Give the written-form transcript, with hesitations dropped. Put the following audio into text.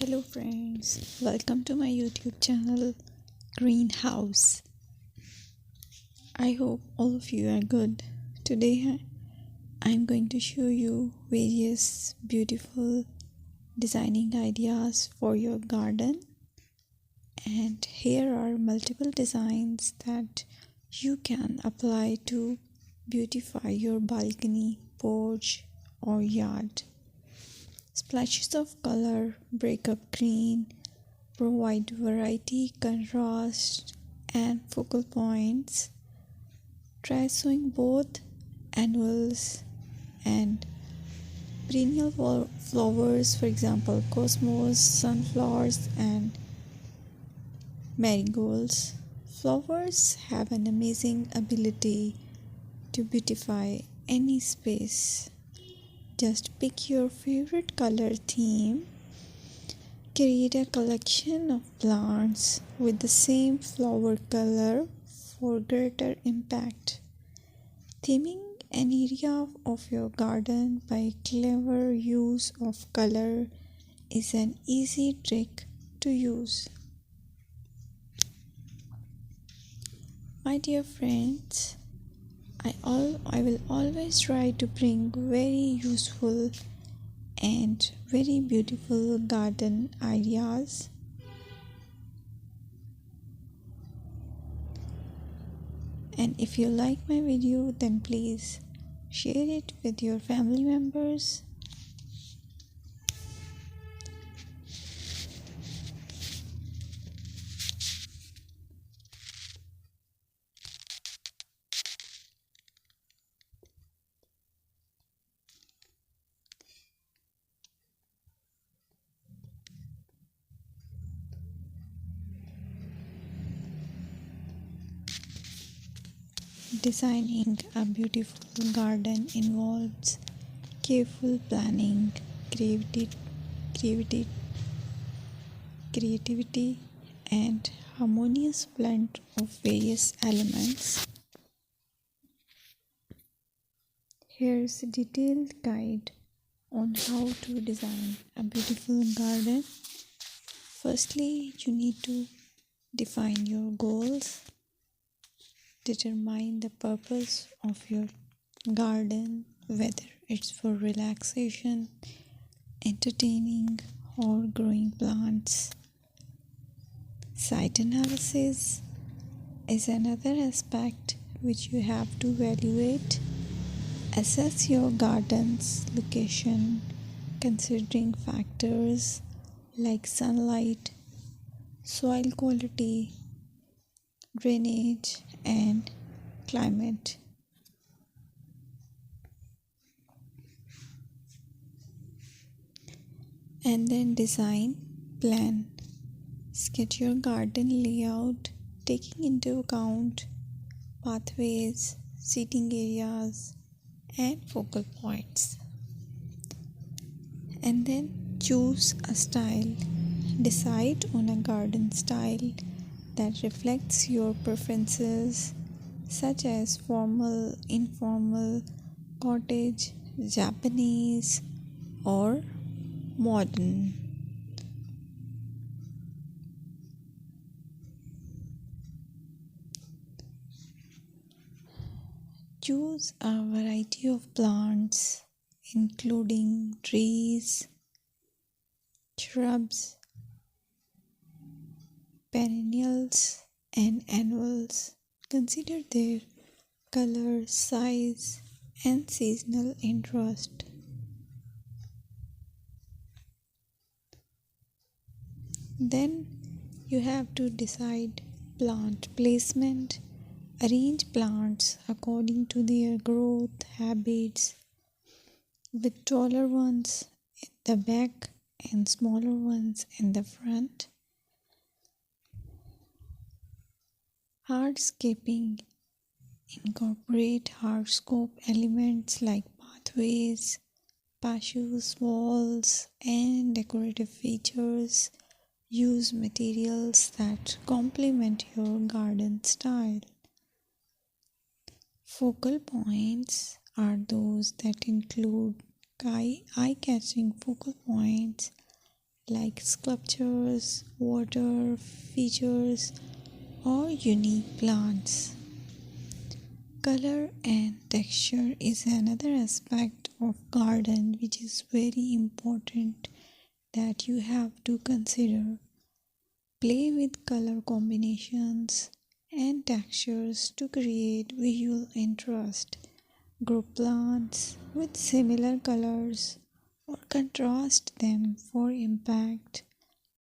Hello friends, welcome to my YouTube channel Greenhouse. I hope all of you are good. Today I'm going to show you various beautiful designing ideas for your garden, and here are multiple designs that you can apply to beautify your balcony, porch or yard. Splashes of color break up green, provide variety, contrast, and focal points. Try sowing both annuals and perennial flowers, for example, cosmos, sunflowers, and marigolds. Flowers have an amazing ability to beautify any space. Just pick your favorite color theme. Create a collection of plants with the same flower color for greater impact. Theming an area of your garden by clever use of color is an easy trick to use. My dear friends, I will always try to bring very useful and very beautiful garden ideas. And if you like my video, then please share it with your family members. Designing a beautiful garden involves careful planning, creativity, creativity, and harmonious blend of various elements. Here's a detailed guide on how to design a beautiful garden. Firstly, you need to define your goals. Determine the purpose of your garden, whether it's for relaxation, entertaining, or growing plants. Site analysis is another aspect which you have to evaluate. Assess your garden's location, considering factors like sunlight, soil quality, drainage, and climate. And then design plan. Sketch your garden layout, taking into account pathways, seating areas, and focal points. And then choose a style. Decide on a garden style that reflects your preferences, such as formal, informal, cottage, Japanese, or modern. Choose a variety of plants, including trees, shrubs, perennials, and annuals. Consider their color, size, and seasonal interest. Then you have to decide plant placement. Arrange plants according to their growth habits, with taller ones in the back and smaller ones in the front. Hardscaping. Incorporate hardscape elements like pathways, patios, walls, and decorative features. Use materials that complement your garden style. Focal points are those that include eye-catching focal points like sculptures, water features, or unique plants. Color and texture is another aspect of garden which is very important that you have to consider. Play with color combinations and textures to create visual interest. Group plants with similar colors or contrast them for impact.